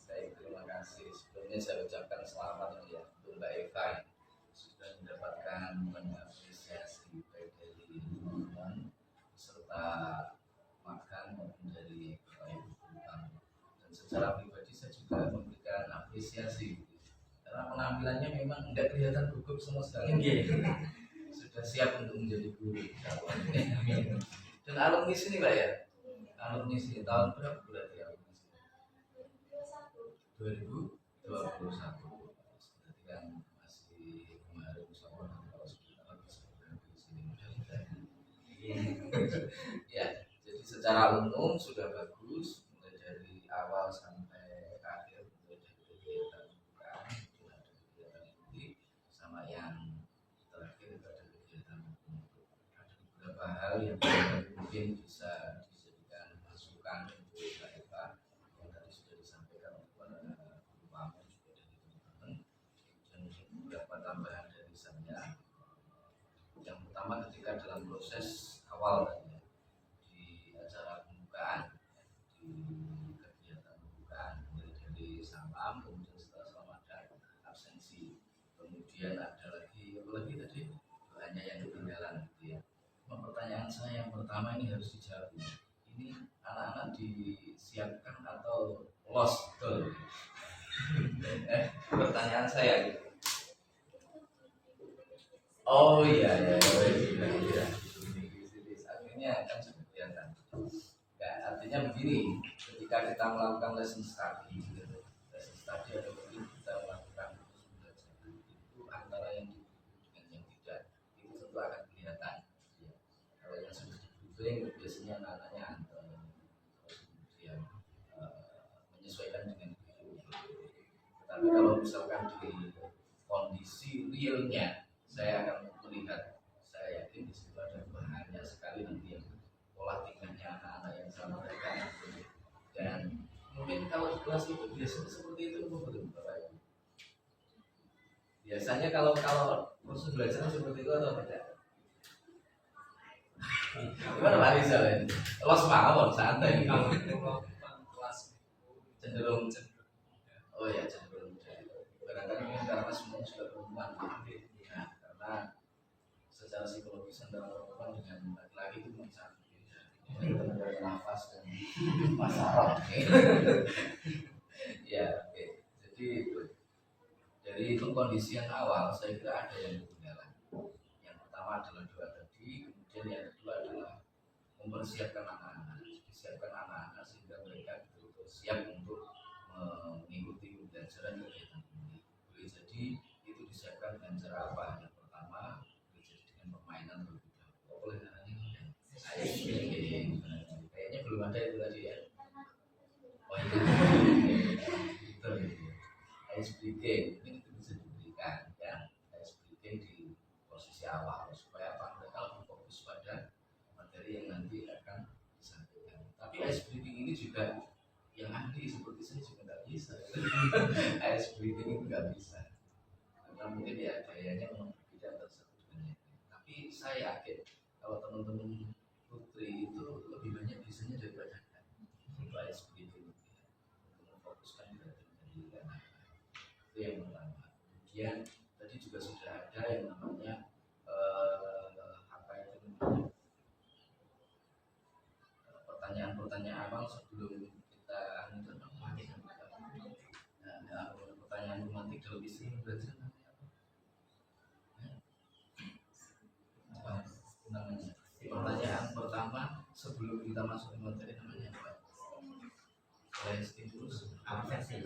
Baik, terima kasih. Sebelumnya saya ucapkan selamat ya untuk Mbak Eva sudah mendapatkan banyak apresiasi baik dari lingkungan serta makan maupun dari Bapak Ibu guru kami. Dan secara pribadi saya juga memberikan apresiasi karena penampilannya memang tidak kelihatan gugup sama sekali. Sudah siap untuk menjadi guru. Dan alumni sini Mbak ya, alumni sini tahun berapa berarti alumni sini? 2021. Berarti kan masih kemarin sama kalau sebentar lagi sebenarnya di sini mudah-mudahan. Ya, jadi secara umum sudah bagus mulai dari awal sampai akhir, mulai dari kegiatan pembukaan itu ada kegiatan inti sama yang terakhir itu ada kegiatan penutup. Ada beberapa hal yang mungkin bisa dijadikan masukan untuk Mbak Eva yang tadi sudah disampaikan kepada guru kami juga dari teman-teman, dan beberapa tambahan dari saya. Yang pertama ketika dalam proses awal tadi ya, di acara pembukaan, di kegiatan pembukaan mulai dari salam, kemudian setelah salam ada absensi, kemudian ada lagi apa lagi tadi doanya yang ketinggalan gitu ya. Pertanyaan saya yang pertama ini harus dijawab ini anak-anak disiapkan atau lost betul? Pertanyaan saya gitu. Oh iya ya, akhirnya akan sudah kelihatan. Ya, artinya begini, ketika kita melakukan lesson study atau mungkin kita melakukan pembelajaran itu antara yang dibutuhkan dengan yang tidak itu tentu akan kelihatan. Ya. Kalau yang sudah dibutuhkan biasanya anak-anaknya antara terus kemudian menyesuaikan dengan itu. Tapi kalau misalkan di kondisi realnya saya akan melihat, saya yakin di situ ada banyak sekali nanti yang pola tingkahnya anak-anak yang sama mereka, dan mungkin kalau di kelas itu biasanya seperti itu betul Bapak Ibu. Biasanya kalau proses belajar seperti itu atau tidak? Gimana Pak Rizal? Los mawon santai. Kalau kelas cenderung oh ya cenderung barangkali mungkin karena semua sudah perempuan. Nah, karena secara psikologis antara perempuan dengan laki-laki itu memang sangat berbeda. Dari nafas dan masalah. Ya, oke. Jadi dari pengkondisian awal saya kira ada yang ketinggalan. Yang pertama adalah doa tadi, kemudian yang kedua adalah mempersiapkan anak-anak, disiapkan anak-anak sehingga mereka betul-betul siap untuk mengikuti pembelajaran kegiatan ini. Boleh jadi itu disiapkan dengan cara apa? Yang pertama boleh jadi dengan permainan terlebih dahulu. Oleh karenanya kayaknya belum ada itu tadi ya. Oh itu ice breaking ini bisa diberikan ya, ice breaking di posisi awal supaya apa mereka lebih fokus pada materi yang nanti akan disampaikan. Tapi ice breaking ini juga yang ahli seperti saya juga nggak bisa. Ice breaking itu nggak bisa karena mungkin ya gayanya memang berbeda antara satu dengan yang lain. Tapi saya yakin kalau teman-teman putri itu lebih banyak bisanya daripada kan untuk ice breaking untuk memfokuskan dari anak. Itu yang pertama. Kemudian tadi juga sudah ada yang namanya apa itu namanya pertanyaan-pertanyaan awal sebelum kita pertanyaan romantik dalam istilah belajar apa namanya? Pertanyaan pertama sebelum kita masuk ke materi namanya apa? Stimulus persepsi.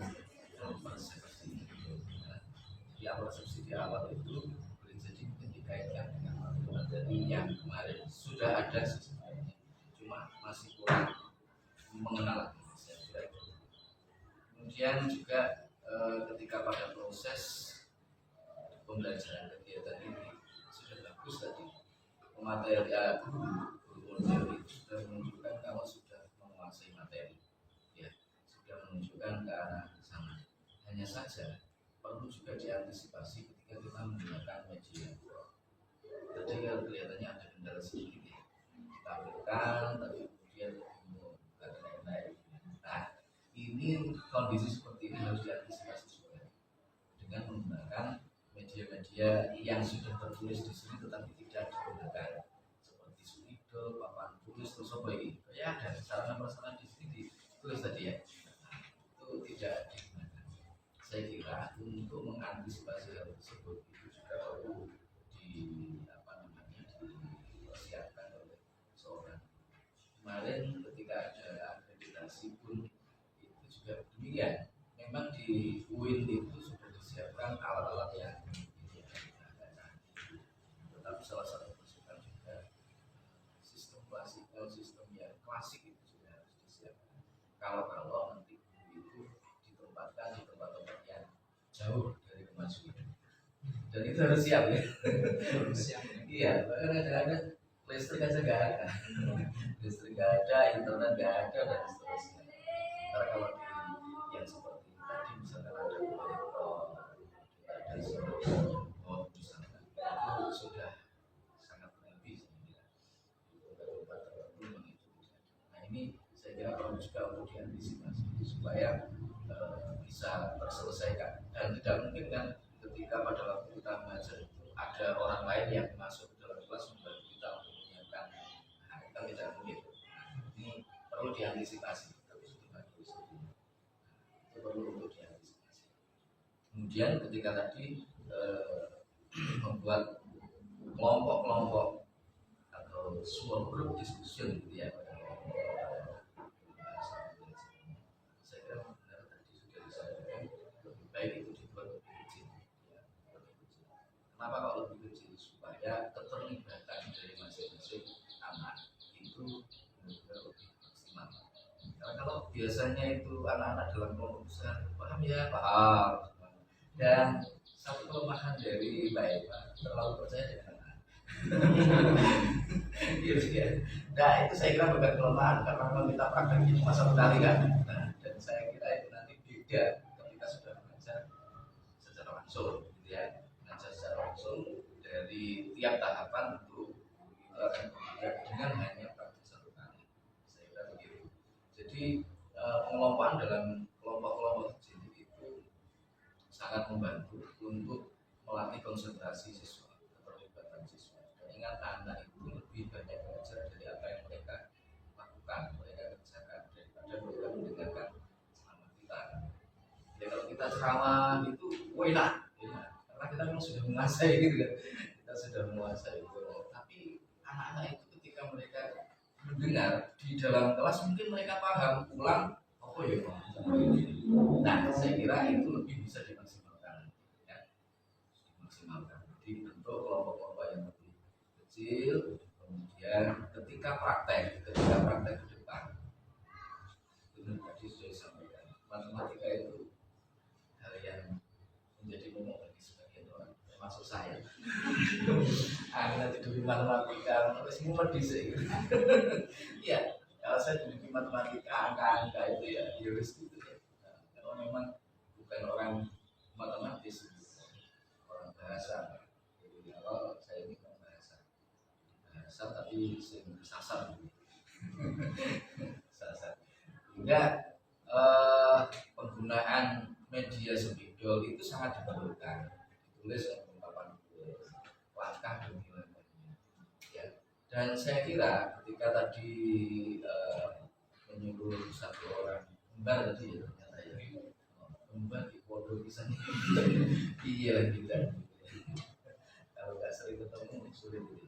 Di awal persepsi di awal itu boleh jadi mungkin dikaitkan dengan materi yang kemarin sudah ada sebenarnya, cuma masih kurang mengenal. Kemudian juga ketika pada proses pembelajaran kegiatan ini sudah bagus tadi pemateri guru menunjukkan ke arah sana. Hanya saja perlu juga diantisipasi ketika kita menggunakan media. Tadi kalau kelihatannya ada kendala sedikit ya, ditampilkan tapi kemudian bukan lain-lain. Nah, ini kondisi seperti ini harus diantisipasi juga dengan menggunakan media-media yang sudah tertulis di sini tetapi tidak digunakan, seperti spidol, papan tulis, terus apa ini? Ya ada sarana prasarana di sini ditulis tadi ya. Nah, itu tidak digunakan. Saya kira untuk mengantisipasi hal tersebut itu juga perlu dipersiapkan oleh seorang. Kemarin ketika ada akreditasi pun itu juga demikian. Memang di UIN itu sudah disiapkan alat-alat yang tetapi salah satu masukan juga sistem klasikal, sistem yang klasik itu sudah harus disiapkan. Kalau nanti itu ditempatkan di tempat-tempat yang jauh dari kemajuan, dan itu harus siap ya. Iya, bahkan kadang-kadang listrik aja nggak ada, listrik nggak ada, internet nggak ada dan seterusnya. Karena kalau di yang seperti tadi misalkan ada proyektor, ada smartphone misalkan, itu sudah sangat berlebih saya kira. Nah ini saya kira perlu juga untuk diantisipasi supaya bisa terselesaikan, dan tidak mungkin kan ketika pada waktu kita mengajar itu ada orang lain yang masuk ke dalam kelas membantu kita untuk menyiapkan. Nah, kita tidak mungkin. Ini perlu diantisipasi. Itu perlu untuk diantisipasi. Kemudian ketika tadi membuat kelompok-kelompok atau small group discussion gitu ya, saya kira benar tadi sudah disampaikan, lebih baik itu dibuat lebih kecil ya, lebih kecil. Kenapa kalau lebih kecil? Supaya keterlibatan dari masing-masing anak itu benar-benar lebih maksimal. Karena kalau biasanya itu anak-anak dalam kelompok besar paham ya, paham, dan satu kelemahan dari Mbak Eva terlalu percaya dengan anak. Ya. Nah itu saya kira bukan kelemahan, karena kalau kita praktek cuma satu kali kan. Nah, dan saya kira itu nanti beda ketika sudah mengajar secara langsung, gitu ya, mengajar secara langsung dari tiap tahapan itu akan berbeda dengan hanya praktek satu kali. Saya kira begitu. Jadi pengelompokan dalam kelompok-kelompok kecil itu sangat membantu untuk melatih konsentrasi siswa, keterlibatan siswa. Dan ingat, anak itu lebih banyak belajar dari apa yang mereka lakukan, mereka kerjakan, daripada mereka mendengarkan ceramah kita. Jadi kalau kita ceramah itu, enak, karena kita memang sudah menguasai gitu kan, kita sudah menguasai itu. Tapi anak-anak itu ketika mereka mendengar di dalam kelas mungkin mereka paham, pulang, oh ya, nah saya kira itu lebih bisa dimaksimalkan, ya, dimaksimalkan. Dibentuk kelompok-kelompok yang lebih kecil, kemudian ketika praktek ke depan, itu tadi sudah disampaikan, matematika itu hal yang menjadi momok bagi sebagian orang, termasuk saya. Nanti dulu matematika, terus mumet disini. Iya, kalau saya dulu matematika, angka-angka itu ya harus gitu ya. Nah, kalau memang bukan orang matematis, orang bahasa. Jadi kalau saya ini kan bahasa tapi sering disasar gitu. Sasar. Hingga penggunaan media spidol itu sangat diperlukan. Ditulis oleh papan tulis, langkah demi langkahnya. Ya. Dan saya kira ketika tadi menyuruh satu orang kembar tadi ya, ternyata ya kembar di foto misalnya iya kita kalau nggak sering ketemu sulit gitu.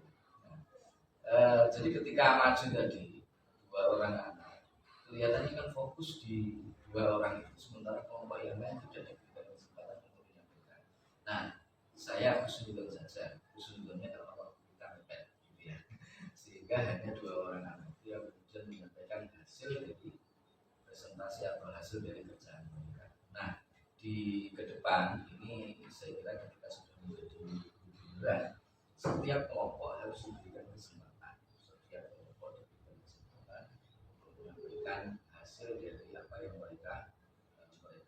Jadi ketika maju tadi dua orang anak, kelihatannya kan fokus di dua orang itu, sementara kelompok yang lain tidak diberikan kesempatan untuk menyampaikan. Nah, saya husnuzon saja, husnuzonnya karena waktu kita mepet gitu ya, sehingga hanya dua orang anak itu yang kemudian menyampaikan hasil dari presentasi atau hasil dari kerjaan mereka. Nah, di ke depan ini saya kira ketika sudah menjadi giliran, setiap kelompok harus diberikan kesempatan, setiap kelompok diberikan kesempatan untuk menyampaikan hasil dari apa yang mereka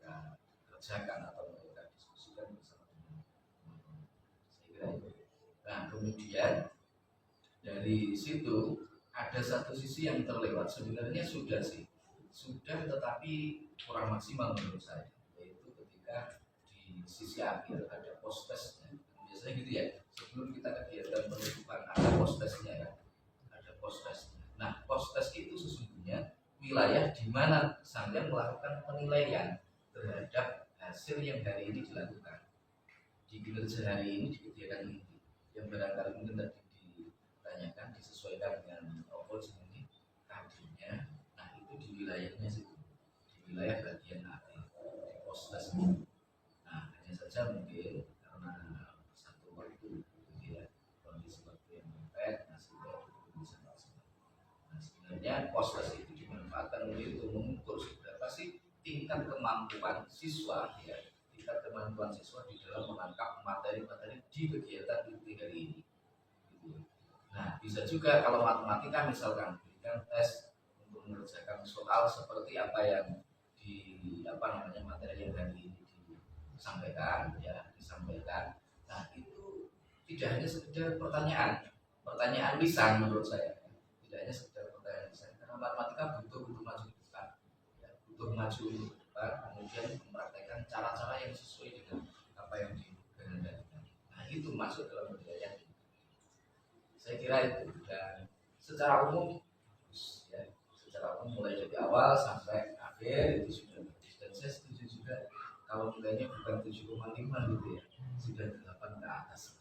mereka kerjakan atau mereka diskusikan bersama dengan teman-teman. Saya kira itu. Nah, kemudian dari situ ada satu sisi yang terlewat, sebenarnya sudah tetapi kurang maksimal menurut saya, yaitu ketika di sisi akhir ada post testnya. Biasanya gitu ya, sebelum kita kegiatan penutupan ada post testnya ya, ada post testnya. Nah, post test itu sesungguhnya wilayah di mana Sampean melakukan penilaian terhadap hasil yang hari ini dilakukan di kinerja hari ini di kegiatan ini, yang barangkali mungkin tadi ditanyakan disesuaikan dengan opportunity tadinya. Nah, itu di wilayahnya sih, di wilayah bagian akhir di post test. Nah, hanya saja mungkin karena satu waktu gitu ya, kondisi waktu yang mepet, hasilnya bisa maksimal. Nah, sebenarnya post test itu dimanfaatkan untuk mengukur seberapa sih tingkat kemampuan siswa ya, tingkat kemampuan siswa di dalam menangkap materi-materi di kegiatan inti hari ini. Gitu. Nah, bisa juga kalau matematika misalkan berikan tes untuk mengerjakan soal seperti apa yang materi yang hari ini disampaikan. Nah, itu tidak hanya sekedar pertanyaan lisan menurut saya, tidak hanya sekedar pertanyaan lisan, karena matematika butuh maju ke depan, ya, butuh maju ke depan, kemudian mempraktekkan cara-cara yang sesuai dengan apa yang dikehendaki. Nah, itu masuk dalam penilaian. Saya kira itu, dan secara umum ya, mulai dari awal sampai akhir itu sudah bagus, dan saya setuju juga kalau nilainya bukan 7,5 gitu ya, sudah 8 ke atas.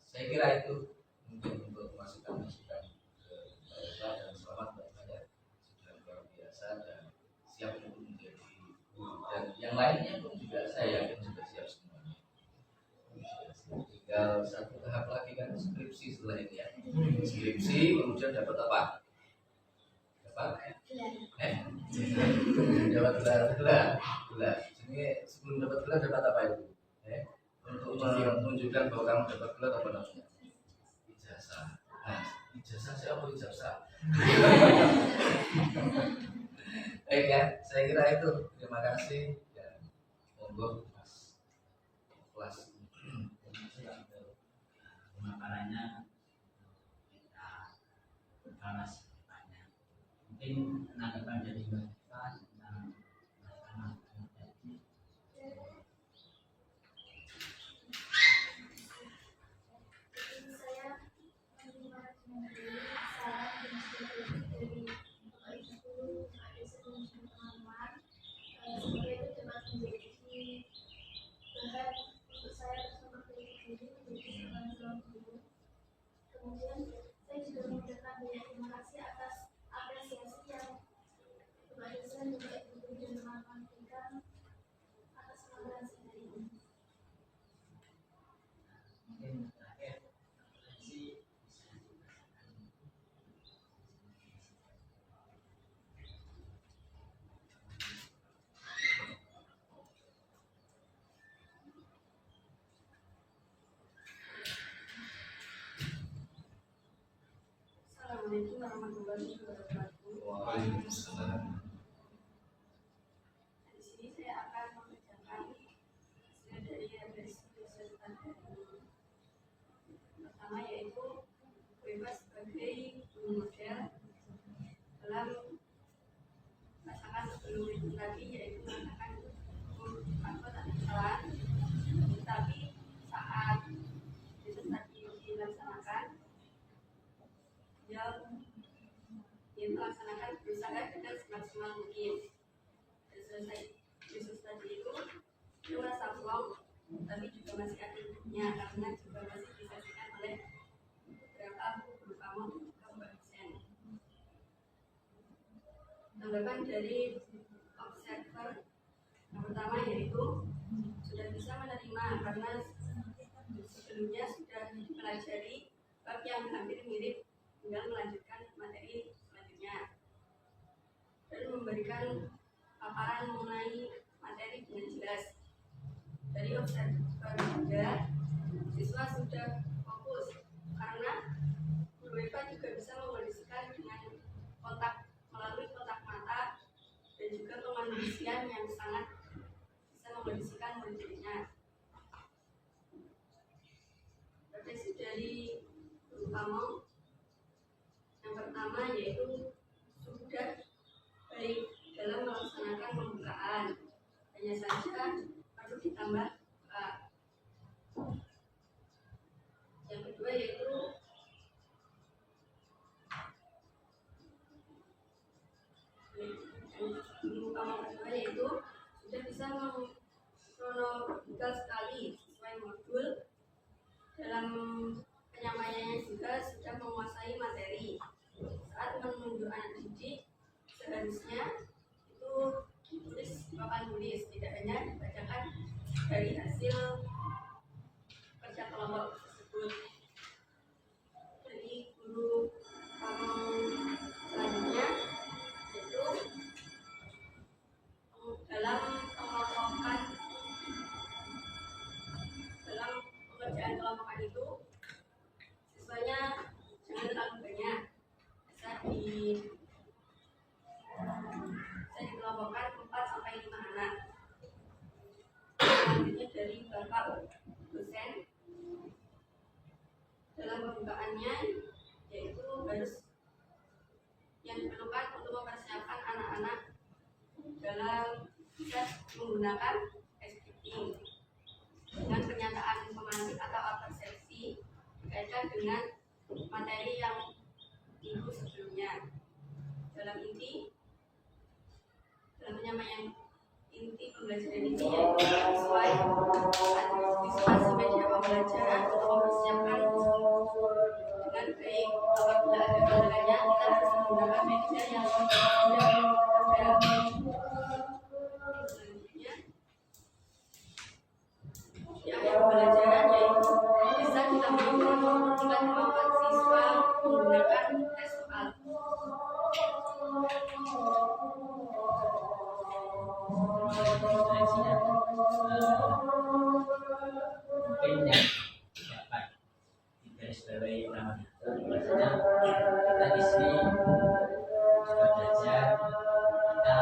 Saya kira itu mungkin untuk masukan ke mereka, dan selamat Mbak Maya, sudah luar biasa dan siap untuk menjadi guru, dan yang lainnya pun juga saya yakin sudah siap semuanya. Tinggal satu tahap lagi kan, skripsi setelah ini ya. Skripsi kemudian dapat apa? Dapat gelar. Sini sebelum dapat gelar dapat apa itu? Untuk menunjukkan bahwa kamu dapat gelar apa namanya? Ijazah. Nah, ijazah saya apa ijazah? Baik ya, saya kira itu. Terima kasih dan monggo Mas kelas. Pemaparannya kita bahas banyak. Mungkin penanggapan dari Mbak Eva tentang masalah tadi. Saya menerima saran dan kritik dari Bapak Ibu, adik seluruh teman-teman. Semoga itu dapat menjadi bahan untuk saya untuk memperbaiki diri menjadi seorang guru. Kemudian saya juga mengucapkan banyak terima kasih atas apresiasi yang Bapak dosen, Bapak Ibu dan teman-teman berikan atas penampilan saya hari ini. Mungkin terakhir referensi bisa dibacakan. Assalamualaikum warahmatullahi wabarakatuh. Waalaikumsalam. Di sini saya akan membacakan hasil dari evaluasi dosen hari ini. Pertama yaitu bebas sebagai guru model dalam pasangan sebelum itu tadi, yaitu mengatakan aku tak kesalahan, tetapi saat itu tadi dilaksanakan dia melaksanakan berusaha dengan semaksimal mungkin. Dan selesai Yesus tadi itu dia merasa wow, tapi juga masih ada hidupnya karena juga masih disaksikan oleh beberapa guru kamu dan juga Mbak dosen. Tanggapan dari observer yang pertama yaitu sudah bisa menerima karena sebelumnya sudah dipelajari bab yang hampir mirip, tinggal melanjutkan materi selanjutnya dan memberikan paparan mengenai materi dengan jelas. Dari observer juga, siswa sudah fokus karena guru Eva juga bisa mengkondisikan dengan melalui kontak mata dan juga pengondisian yang sangat bisa mengondisikan muridnya. Refleksi dari guru kamu yang pertama yaitu sudah baik dalam melaksanakan pembukaan, hanya saja perlu ditambah yang kedua yaitu sudah bisa mengkronologikal sekali sesuai modul. Dalam penyampaiannya juga sudah menguasai materi. Saat menunjuk anak didik seharusnya itu ditulis di papan tulis, tidak hanya dibacakan dari hasil kerja kelompok tersebut. Dari guru kamu selanjutnya yaitu dalam pengelompokan, dalam pekerjaan kelompokan itu siswanya jangan terlalu banyak, bisa dikelompokkan 4 sampai 5 anak. Selanjutnya dari Bapak dosen, dalam pembukaannya yaitu harus yang diperlukan untuk mempersiapkan anak-anak dalam bisa menggunakan scripting dengan pernyataan pemantik atau persepsi berkaitan dengan materi yang minggu sebelumnya. Dalam penyampaian inti pembelajaran ini yaitu sesuai antisipasi media pembelajaran untuk mempersiapkan dengan baik. Apabila ada kendalanya, kita harus menggunakan media yang sudah ada. Selanjutnya di akhir pembelajaran yaitu bisa kita membuktikan kemampuan siswa menggunakan tes soal. Mungkin yang dapat digarisbawahi utama itu biasanya kita di sini juga belajar, kita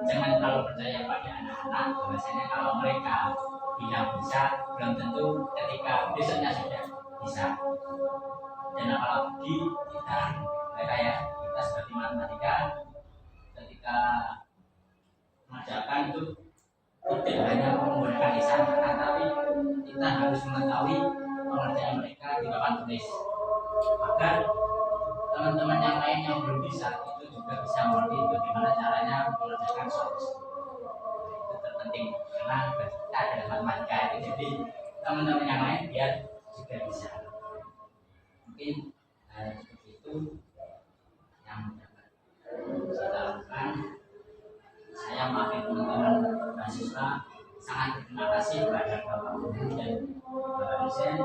jangan terlalu percaya pada anak-anak. Biasanya kalau mereka bilang bisa, belum tentu ketika besoknya sudah bisa. Dan apalagi kita seperti matematika, ketika mengerjakan itu tidak hanya menggunakan lisan, tapi kita harus mengetahui pengerjaan mereka di papan tulis agar teman-teman yang lain yang belum bisa itu juga bisa mengerti bagaimana caranya mengerjakan soal tersebut. Itu terpenting karena kita adalah matematika itu, jadi teman-teman yang lain biar juga bisa. Mungkin seperti itu yang dapat saya lakukan. Saya maafin teman-teman mahasiswa, sangat berterima kasih kepada Bapak Guru dan Bapak dosen,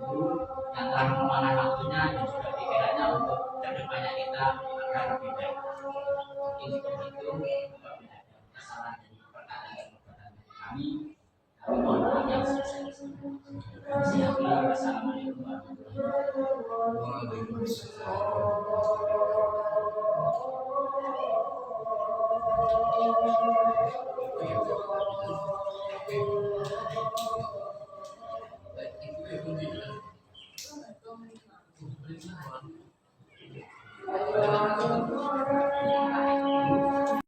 guru yang telah meluangkan waktunya dan juga pikirannya untuk kedepannya kita agar lebih baik. Mungkin seperti itu. Apabila ada kesalahan dari perkataan dan perbuatan kami mohon maaf yang sebesar-besarnya. Wassalamualaikum warahmatullahi wabarakatuh.